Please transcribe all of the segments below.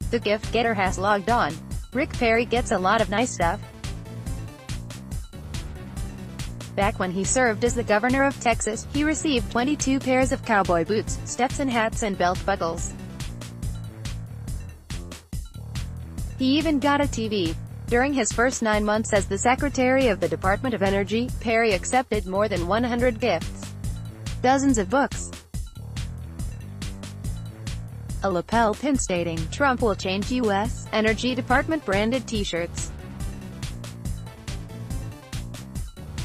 The gift getter has logged on. Rick Perry gets a lot of nice stuff. Back when he served as the governor of Texas, he received 22 pairs of cowboy boots, Stetson hats and belt buckles. He even got a TV. During his first 9 months as the Secretary of the Department of Energy, Perry accepted more than 100 gifts. Dozens of books. A lapel pin stating, "Trump will change U.S. Energy Department" branded t-shirts.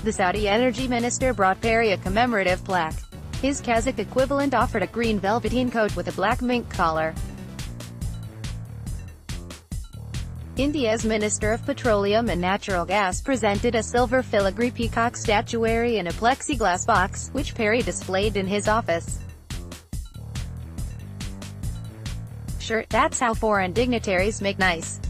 The Saudi energy minister brought Perry a commemorative plaque. His Kazakh equivalent offered a green velveteen coat with a black mink collar. India's Minister of Petroleum and Natural Gas presented a silver filigree peacock statuary in a plexiglass box, which Perry displayed in his office. Sure, that's how foreign dignitaries make nice.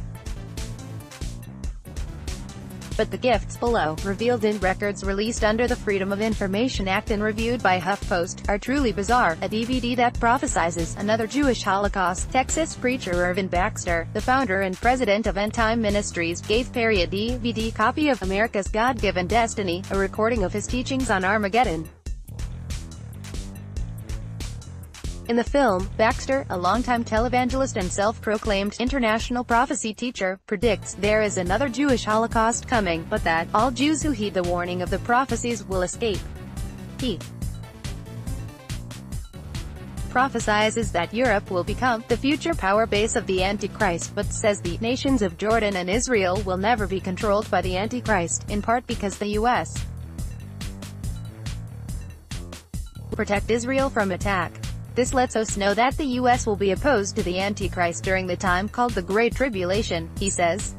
But the gifts below, revealed in records released under the Freedom of Information Act and reviewed by HuffPost, are truly bizarre. A DVD that prophesizes another Jewish Holocaust. Texas preacher Irvin Baxter, the founder and president of End Time Ministries, gave Perry a DVD copy of America's God-Given Destiny, a recording of his teachings on Armageddon. In the film, Baxter, a longtime televangelist and self-proclaimed international prophecy teacher, predicts there is another Jewish Holocaust coming, but that all Jews who heed the warning of the prophecies will escape. He prophesies that Europe will become the future power base of the Antichrist, but says the nations of Jordan and Israel will never be controlled by the Antichrist, in part because the U.S. will protect Israel from attack. This lets us know that the U.S. will be opposed to the Antichrist during the time called the Great Tribulation, he says.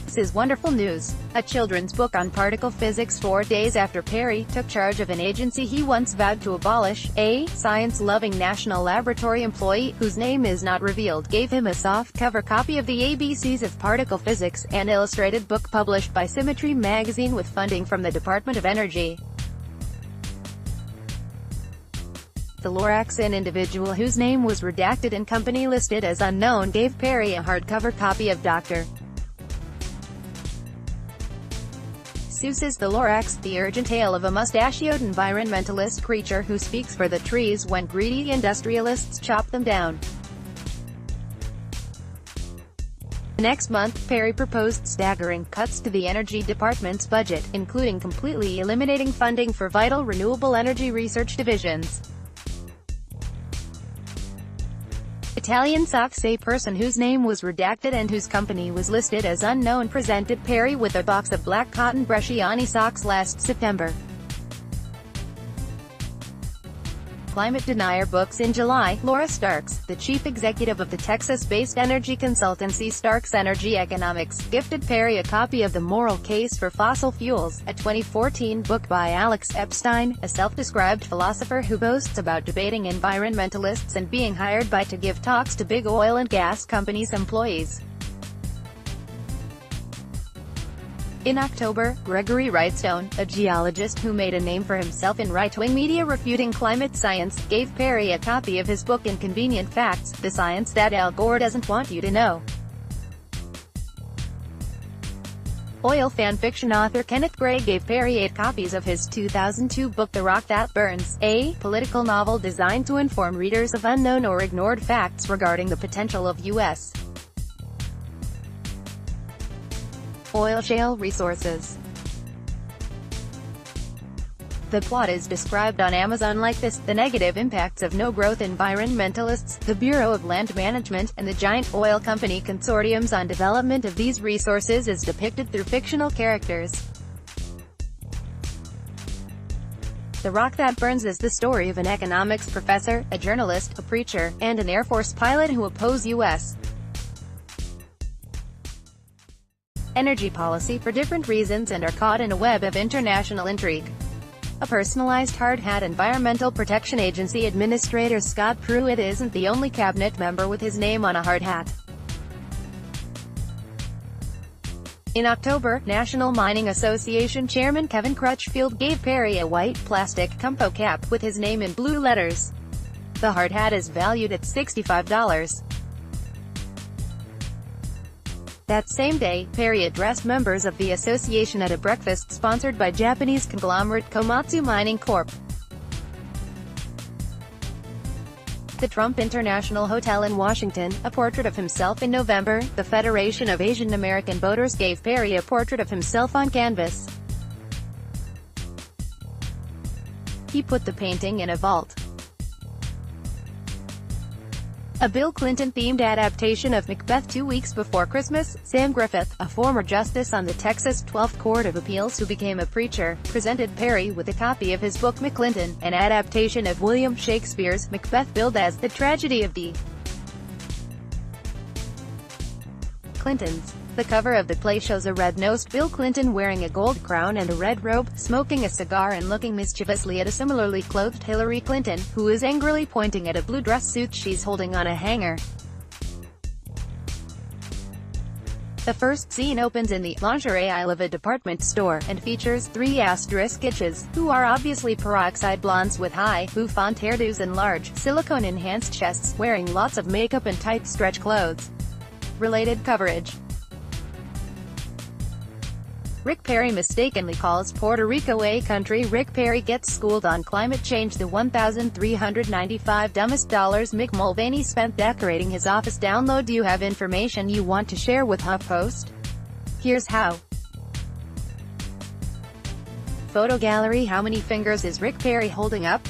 This is wonderful news. A children's book on particle physics 4 days after Perry took charge of an agency he once vowed to abolish. A science-loving national laboratory employee, whose name is not revealed, gave him a soft-cover copy of the ABCs of Particle Physics, an illustrated book published by Symmetry magazine with funding from the Department of Energy. The Lorax, an individual whose name was redacted and company listed as unknown, gave Perry a hardcover copy of Dr. Seuss's The Lorax, the urgent tale of a mustachioed environmentalist creature who speaks for the trees when greedy industrialists chop them down. Next month, Perry proposed staggering cuts to the Energy Department's budget, including completely eliminating funding for vital renewable energy research divisions. Italian socks. A person whose name was redacted and whose company was listed as unknown presented Perry with a box of black cotton Bresciani socks last September. Climate denier books. In July, Laura Starks, the chief executive of the Texas-based energy consultancy Starks Energy Economics, gifted Perry a copy of The Moral Case for Fossil Fuels, a 2014 book by Alex Epstein, a self-described philosopher who boasts about debating environmentalists and being hired by to give talks to big oil and gas companies' employees. In October, Gregory Wrightstone, a geologist who made a name for himself in right-wing media refuting climate science, gave Perry a copy of his book Inconvenient Facts, the science that Al Gore doesn't want you to know. Oil fan fiction author Kenneth Gray gave Perry 8 copies of his 2002 book The Rock That Burns, a political novel designed to inform readers of unknown or ignored facts regarding the potential of U.S. oil shale resources. The plot is described on Amazon like this: the negative impacts of no-growth environmentalists, the Bureau of Land Management, and the giant oil company consortiums on development of these resources is depicted through fictional characters. The Rock That Burns is the story of an economics professor, a journalist, a preacher, and an Air Force pilot who oppose U.S. energy policy for different reasons and are caught in a web of international intrigue. A personalized hard hat. Environmental Protection Agency Administrator Scott Pruitt isn't the only cabinet member with his name on a hard hat. In October, National Mining Association Chairman Kevin Crutchfield gave Perry a white plastic compo cap with his name in blue letters. The hard hat is valued at $65. That same day, Perry addressed members of the association at a breakfast sponsored by Japanese conglomerate Komatsu Mining Corp. The Trump International Hotel in Washington, a portrait of himself in November. The Federation of Asian American Voters gave Perry a portrait of himself on canvas. He put the painting in a vault. A Bill Clinton-themed adaptation of Macbeth 2 weeks before Christmas. Sam Griffith, a former justice on the Texas 12th Court of Appeals who became a preacher, presented Perry with a copy of his book McClinton, an adaptation of William Shakespeare's Macbeth billed as the tragedy of the Clintons. The cover of the play shows a red-nosed Bill Clinton wearing a gold crown and a red robe, smoking a cigar and looking mischievously at a similarly clothed Hillary Clinton, who is angrily pointing at a blue dress suit she's holding on a hanger. The first scene opens in the lingerie aisle of a department store, and features three *itches, who are obviously peroxide blondes with high, bouffant hairdos and large, silicone-enhanced chests, wearing lots of makeup and tight stretch clothes. Related coverage. Rick Perry mistakenly calls Puerto Rico a country. Rick Perry gets schooled on climate change. The $1,395 dumbest dollars Mick Mulvaney spent decorating his office. Download. Do you have information you want to share with HuffPost? Here's how. Photo gallery. How many fingers is Rick Perry holding up?